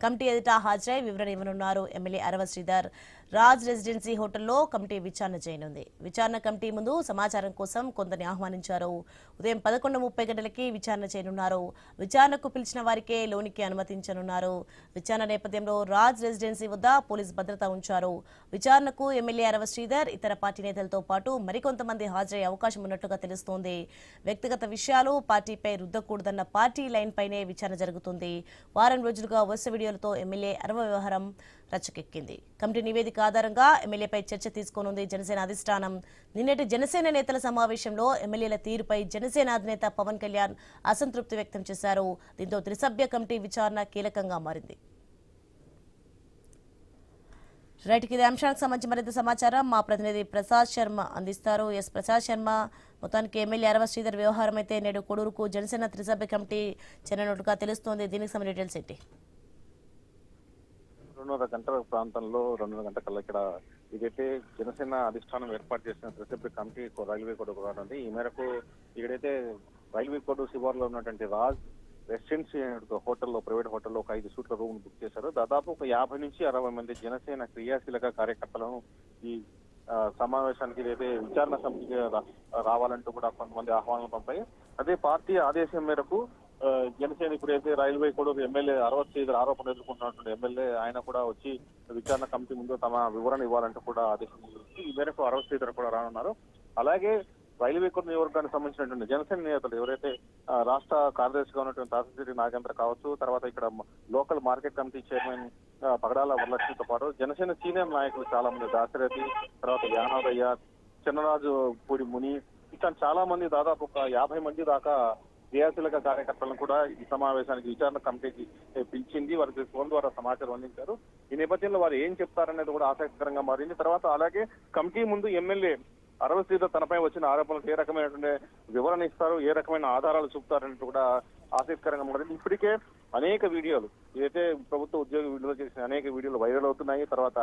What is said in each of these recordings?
Committee ఎదుట హాజరై వివరణ ఇవ్వనున్నారు. ఎమ్మెల్యే అరవ శ్రీధర్ రాజ్ రెసిడెన్సీ హోటల్లో కమిటీ విచారణ చేయనుంది. విచారణ కమిటీ ముందు సమాచారం కోసం కొందరిని ఆహ్వానించారు. ఉదయం 11:30 గంటలకి విచారణ చేయనున్నారు. విచారణకు పిలిచిన వారికే లోనికి అనుమతించనున్నారు. విచారణ నేపథ్యంలో రాజ్ రెసిడెన్సీ వద్ద పోలీస్ భద్రత ఉంచారు. విచారణకు ఎమ్మెల్యే అరవ శ్రీధర్ ఇతర పార్టీ నేతలతో పాటు మరికొంతమంది హాజరయ్యే అవకాశం ఉన్నట్లుగా తెలుస్తోంది. వ్యక్తిగత విషయాలు పార్టీపై రుద్దకూడదన్న పార్టీ లైన్ పైనే విచారణ జరుగుతుంది. వారం రోజులుగా వరుస వీడియోలతో ఎమ్మెల్యే అరవ వ్యవహారం రచ్చకెక్కింది. కమిటీ నివేదిక ఆధారంగా ఎమ్మెల్యేపై చర్చ తీసుకోనుంది జనసేన అధిష్టానం. నిన్నటి జనసేన నేతల సమావేశంలో ఎమ్మెల్యేల తీరుపై జనసేన అధినేత పవన్ కళ్యాణ్ అసంతృప్తి వ్యక్తం చేశారు. దీంతో త్రిసభ్య కమిటీ విచారణ కీలకంగా మారింది. రైట్, ఇది అంశానికి సంబంధించి మరింత సమాచారం మా ప్రతినిధి ప్రసాద్ శర్మ అందిస్తారు. ప్రసాద్ శర్మ, మొత్తానికి ఎమ్మెల్యే అరవ శ్రీధర్ వ్యవహారం అయితే నేడు కొడూరుకు జనసేన త్రిసభ్య కమిటీ చేరినట్టుగా తెలుస్తోంది. దీనికి సంబంధించిన డీటెయిల్స్ ఏంటి? 2:30 గంటల ప్రాంతంలో 2:30 గంటల కల్లా ఇక్కడ ఇదైతే జనసేన అధిష్టానం ఏర్పాటు చేసిన త్రిసభ్య కమిటీ రైల్వే కోడ్ రానుంది. ఈ మేరకు ఇక్కడైతే రైల్వే కోడ్ శివార్లో ఉన్నటువంటి రాజ్ రెసిడెన్సీ హోటల్లో, ప్రైవేట్ హోటల్లో ఒక 5 సూట్ల రూమ్ బుక్ చేశారు. దాదాపు ఒక 50 నుంచి 60 మంది జనసేన క్రియాశీలక కార్యకర్తలను ఈ సమావేశానికి ఏదైతే విచారణ సమితికి రావాలంటూ కూడా కొంతమంది ఆహ్వానాలు పంపాయి. అదే పార్టీ ఆదేశం మేరకు జనసేన ఇప్పుడైతే రైల్వే కూడా ఎమ్మెల్యే అరవ శ్రీధర్ ఆరోపణలు ఎదుర్కొంటున్నటువంటి ఎమ్మెల్యే ఆయన కూడా వచ్చి విచారణ కమిటీ ముందు తమ వివరణ ఇవ్వాలంటూ కూడా ఆదేశం ఇచ్చింది. ఈ మేరకు అరవ శ్రీధర్ కూడా రానున్నారు. అలాగే రైల్వే కోడ్ నియోజకవర్గానికి సంబంధించినటువంటి జనసేన నేతలు ఎవరైతే రాష్ట్ర కార్యదర్శిగా ఉన్నటువంటి తాతసిరి నాగేంద్ర కావచ్చు, తర్వాత ఇక్కడ లోకల్ మార్కెట్ కమిటీ చైర్మన్ పగడాల వరలక్ష్మితో పాటు జనసేన సీనియర్ నాయకులు చాలా మంది, దాశరథి, తర్వాత యానాదయ్య, చిన్నరాజు పూడి ముని, ఇట్లా చాలా మంది దాదాపు ఒక 50 మంది దాకా క్రియాశీలక కార్యకర్తలను కూడా ఈ సమావేశానికి విచారణ కమిటీకి పిలిచింది. వారికి ఫోన్ ద్వారా సమాచారం అందించారు. ఈ నేపథ్యంలో వారు ఏం చెప్తారనేది కూడా ఆసక్తికరంగా మారింది. తర్వాత అలాగే కమిటీ ముందు ఎమ్మెల్యే అరవ శ్రీధర్ తనపై వచ్చిన ఆరోపణలకు ఏ రకమైనటువంటి వివరణ ఇస్తారు, ఏ రకమైన ఆధారాలు చూపుతారనేది కూడా ఆసక్తికరంగా మారింది. ఇప్పటికే అనేక వీడియోలు ఏదైతే ప్రభుత్వ ఉద్యోగి విడుదల చేసిన అనేక వీడియోలు వైరల్ అవుతున్నాయి. తర్వాత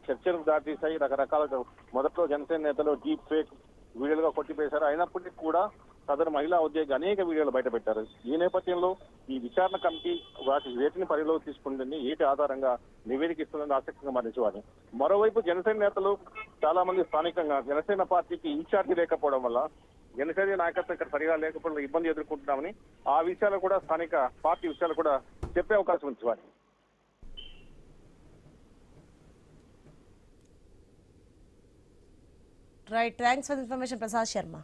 చర్చలకు దారితీశాయి. రకరకాల మొదట్లో జనసేన నేతలు డీప్ ఫేక్ వీడియోలుగా కొట్టిపేశారు. అయినప్పటికీ కూడా సదరు మహిళా ఉద్యోగి అనేక వీడియోలు బయటపెట్టారు. ఈ నేపథ్యంలో ఈ విచారణ కమిటీ వేటిని పరిలోకి తీసుకుంటుంది, ఏటి ఆధారంగా నివేదిక ఇస్తుందని ఆసక్తిగా మరించేవారు. మరోవైపు జనసేన నేతలు చాలా మంది స్థానికంగా జనసేన పార్టీకి ఇన్ఛార్జి లేకపోవడం వల్ల, జనసేన నాయకత్వం ఇక్కడ సరిగా లేకపోవడం ఇబ్బంది ఎదుర్కొంటున్నామని ఆ విషయాలు కూడా స్థానిక పార్టీ విషయాలు కూడా చెప్పే అవకాశం ఉంచేవారు. Right, thanks for information Prasad Sharma.